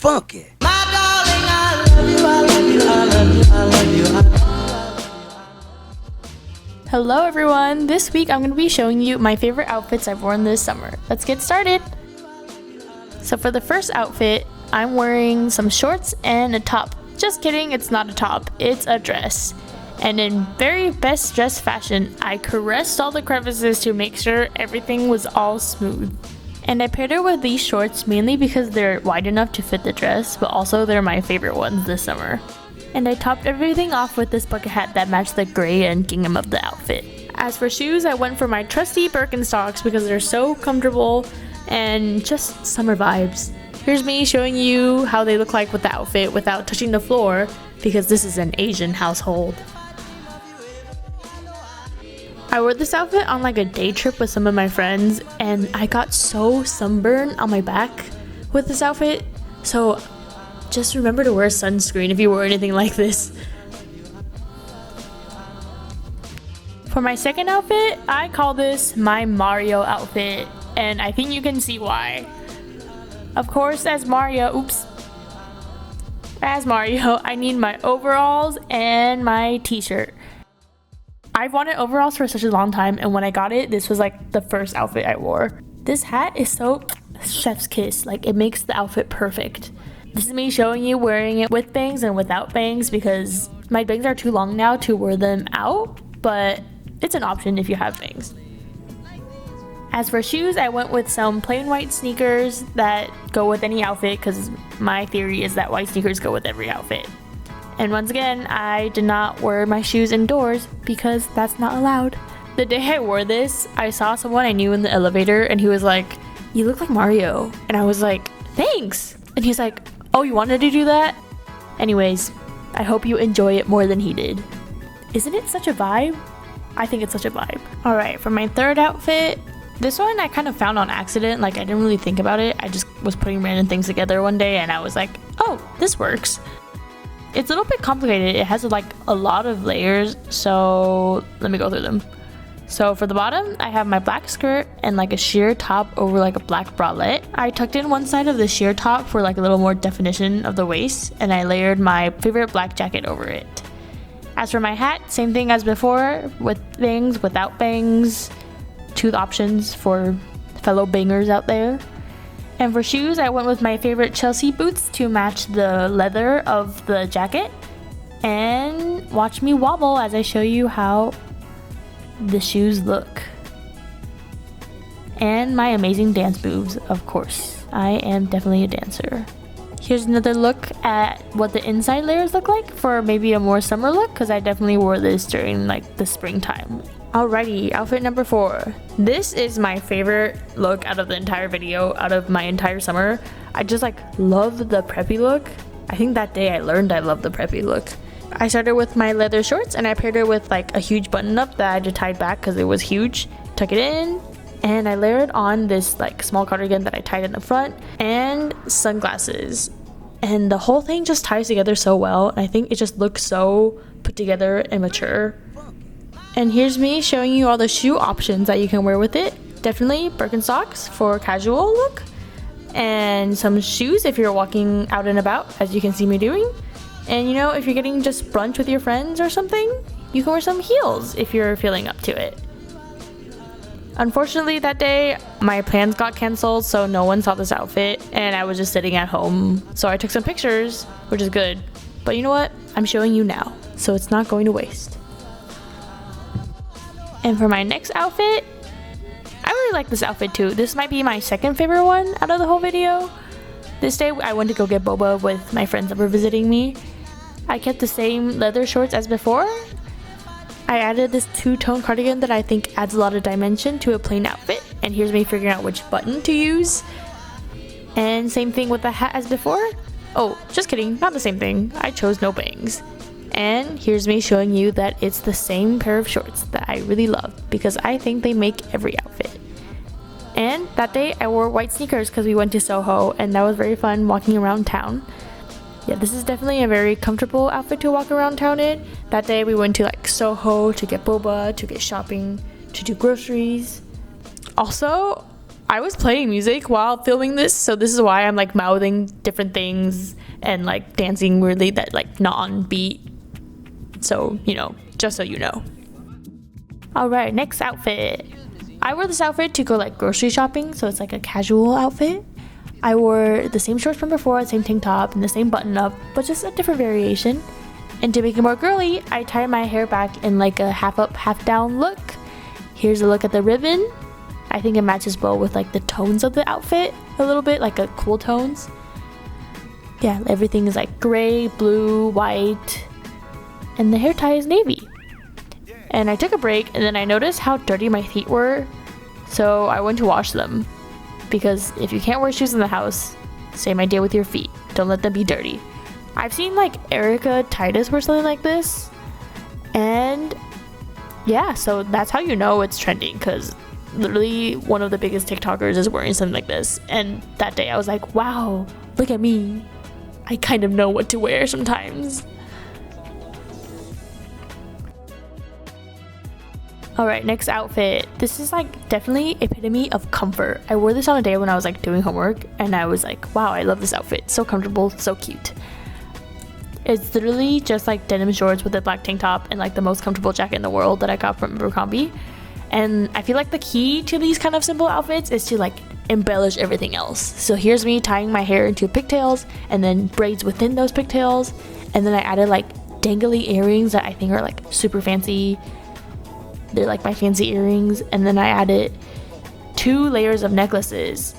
funky. My darling, I love you, I love you, I love you, I love you, I love you. Hello everyone! This week I'm going to be showing you my favorite outfits I've worn this summer. Let's get started! So for the first outfit, I'm wearing some shorts and a top. Just kidding, it's not a top, it's a dress. And in very best dress fashion, I caressed all the crevices to make sure everything was all smooth. And I paired it with these shorts mainly because they're wide enough to fit the dress, but also they're my favorite ones this summer. And I topped everything off with this bucket hat that matched the gray and gingham of the outfit. As for shoes, I went for my trusty Birkenstocks because they're so comfortable and just summer vibes. Here's me showing you how they look like with the outfit without touching the floor because this is an Asian household. I wore this outfit on like a day trip with some of my friends and I got so sunburned on my back with this outfit, so just remember to wear sunscreen if you wear anything like this. For my second outfit, I call this my Mario outfit, and I think you can see why. Of course, as Mario, I need my overalls and my t-shirt. I've wanted overalls for such a long time, and when I got it, this was like the first outfit I wore. This hat is so chef's kiss, like it makes the outfit perfect. This is me showing you wearing it with bangs and without bangs because my bangs are too long now to wear them out, but it's an option if you have bangs. As for shoes, I went with some plain white sneakers that go with any outfit because my theory is that white sneakers go with every outfit. And once again, I did not wear my shoes indoors because that's not allowed. The day I wore this, I saw someone I knew in the elevator and he was like, "You look like Mario." And I was like, "Thanks." And he's like, "Oh, you wanted to do that?" Anyways, I hope you enjoy it more than he did. Isn't it such a vibe? I think it's such a vibe. Alright, for my third outfit, this one I kind of found on accident. Like I didn't really think about it. I just was putting random things together one day and I was like, oh, this works. It's a little bit complicated. It has like a lot of layers, so let me go through them. So for the bottom, I have my black skirt and like a sheer top over like a black bralette. I tucked in one side of the sheer top for like a little more definition of the waist, and I layered my favorite black jacket over it. As for my hat, same thing as before, with bangs, without bangs, two options for fellow bangers out there. And for shoes, I went with my favorite Chelsea boots to match the leather of the jacket. And watch me wobble as I show you how the shoes look. And my amazing dance moves, of course. I am definitely a dancer. Here's another look at what the inside layers look like for maybe a more summer look, because I definitely wore this during like the springtime. Alrighty, outfit number 4. This is my favorite look out of the entire video, out of my entire summer. I just like love the preppy look. I think that day I learned I love the preppy look. I started with my leather shorts and I paired it with like a huge button up that I just tied back because it was huge. Tuck it in, and I layered on this like small cardigan that I tied in the front and sunglasses. And the whole thing just ties together so well. And I think it just looks so put together and mature. And here's me showing you all the shoe options that you can wear with it. Definitely Birkenstocks for casual look, and some shoes if you're walking out and about, as you can see me doing. And you know, if you're getting just brunch with your friends or something, you can wear some heels if you're feeling up to it. Unfortunately, that day, my plans got canceled, so no one saw this outfit, and I was just sitting at home. So I took some pictures, which is good. But you know what? I'm showing you now, so it's not going to waste. And for my next outfit, I really like this outfit too. This might be my second favorite one out of the whole video. This day, I went to go get boba with my friends that were visiting me. I kept the same leather shorts as before. I added this two-tone cardigan that I think adds a lot of dimension to a plain outfit. And here's me figuring out which button to use. And same thing with the hat as before. Oh, just kidding, not the same thing. I chose no bangs. And here's me showing you that it's the same pair of shorts that I really love because I think they make every outfit. And that day I wore white sneakers because we went to Soho and that was very fun walking around town. Yeah, this is definitely a very comfortable outfit to walk around town in. That day we went to like Soho to get boba, to get shopping, to do groceries. Also, I was playing music while filming this, so this is why I'm like mouthing different things and like dancing weirdly that like not on beat. So, you know, just so you know. Alright, next outfit. I wore this outfit to go like grocery shopping, so it's like a casual outfit. I wore the same shorts from before, the same tank top, and the same button up, but just a different variation. And to make it more girly, I tied my hair back in like a half up, half down look. Here's a look at the ribbon. I think it matches well with like the tones of the outfit a little bit, like a cool tones. Yeah, everything is like gray, blue, white, and the hair tie is navy. And I took a break and then I noticed how dirty my feet were, so I went to wash them. Because if you can't wear shoes in the house, same idea with your feet. Don't let them be dirty. I've seen like Erica Titus wear something like this, and yeah, so that's how you know it's trending, because literally one of the biggest TikTokers is wearing something like this. And that day I was like, wow, look at me. I kind of know what to wear sometimes. Alright, next outfit. This is like definitely epitome of comfort. I wore this on a day when I was like doing homework, and I was like, wow, I love this outfit. So comfortable, so cute. It's literally just like denim shorts with a black tank top and like the most comfortable jacket in the world that I got from Abercrombie. And I feel like the key to these kind of simple outfits is to like embellish everything else. So here's me tying my hair into pigtails and then braids within those pigtails. And then I added like dangly earrings that I think are like super fancy. They're like my fancy earrings. And then I added 2 layers of necklaces.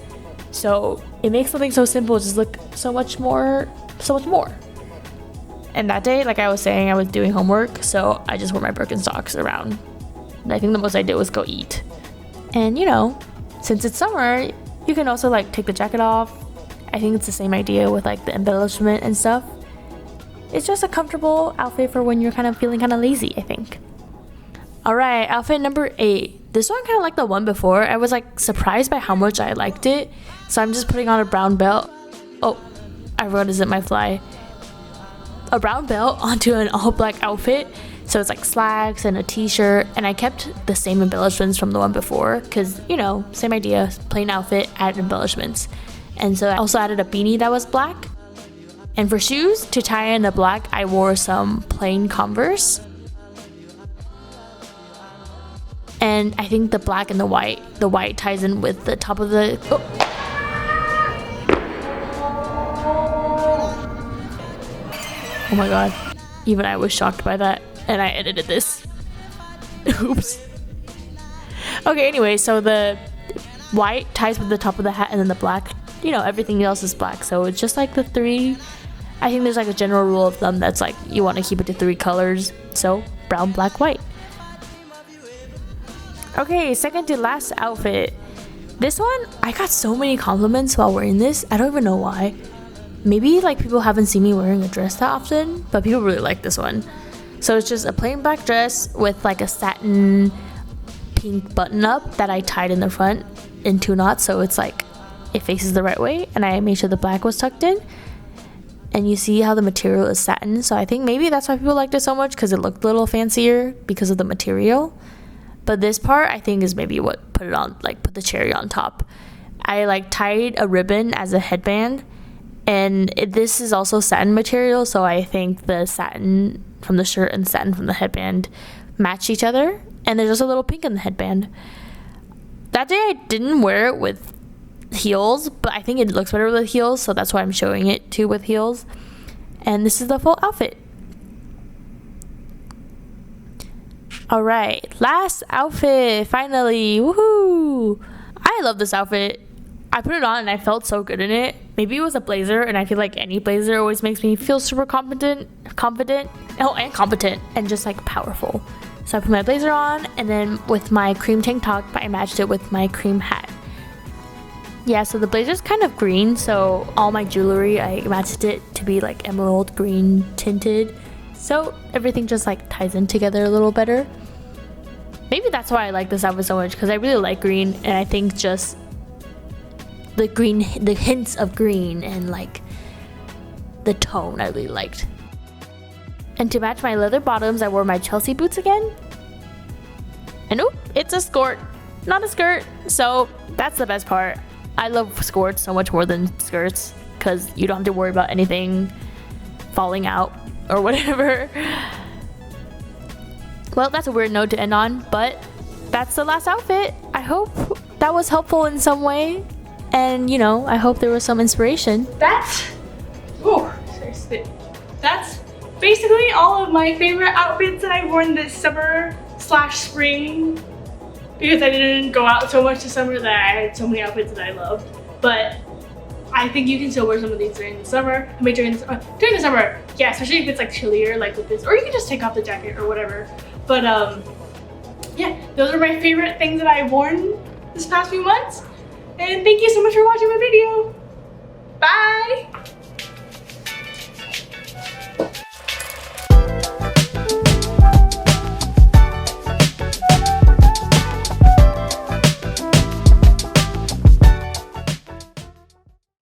So it makes something so simple just look so much more. And that day, like I was saying, I was doing homework, so I just wore my Birkenstocks around. And I think the most I did was go eat. And you know, since it's summer, you can also like take the jacket off. I think it's the same idea with like the embellishment and stuff. It's just a comfortable outfit for when you're kind of feeling kind of lazy, I think. Alright, outfit number 8. This one kind of like the one before. I was like surprised by how much I liked it. So I'm just putting on a brown belt. Oh, I forgot to zip my fly. A brown belt onto an all black outfit. So it's like slacks and a t-shirt, and I kept the same embellishments from the one before because, you know, same idea, plain outfit, add embellishments. And so I also added a beanie that was black. And for shoes, to tie in the black, I wore some plain Converse. And I think the black and the white ties in with the top of the... Oh my god, even I was shocked by that, and I edited this. Oops. Okay, anyway, so the white ties with the top of the hat, and then the black, you know, everything else is black. So it's just like the 3. I think there's like a general rule of thumb that's like you want to keep it to 3 colors. So brown, black, white. Okay, second to last outfit. This one, I got so many compliments while wearing this. I don't even know why. Maybe like people haven't seen me wearing a dress that often, but people really like this one. So it's just a plain black dress with like a satin pink button up that I tied in the front in 2 knots, so it's like it faces the right way, and I made sure the black was tucked in. And you see how the material is satin, so I think maybe that's why people liked it so much, because it looked a little fancier because of the material. But this part I think is maybe what put the cherry on top. I like tied a ribbon as a headband. And this is also satin material, so I think the satin from the shirt and satin from the headband match each other. And there's just a little pink in the headband. That day I didn't wear it with heels, but I think it looks better with heels, so that's why I'm showing it too with heels. And this is the full outfit. Alright, last outfit, finally, woohoo! I love this outfit. I put it on and I felt so good in it. Maybe it was a blazer, and I feel like any blazer always makes me feel super confident, and just like powerful. So I put my blazer on, and then with my cream tank top, I matched it with my cream hat. Yeah, so the blazer's kind of green, so all my jewelry, I matched it to be like emerald green tinted. So everything just like ties in together a little better. Maybe that's why I like this outfit so much, because I really like green, and I think just the hints of green and like the tone I really liked. And to match my leather bottoms, I wore my Chelsea boots again. And oop, it's a skirt. not a skirt. So that's the best part. I love skirts so much more than skirts because you don't have to worry about anything falling out or whatever. Well, that's a weird note to end on, but that's the last outfit. I hope that was helpful in some way. And, you know, I hope there was some inspiration. That's basically all of my favorite outfits that I've worn this summer / spring. Because I didn't go out so much this summer that I had so many outfits that I love. But I think you can still wear some of these during the summer. I mean, during the summer, yeah, especially if it's like chillier, like with this, or you can just take off the jacket or whatever. But yeah, those are my favorite things that I've worn this past few months. And thank you so much for watching my video.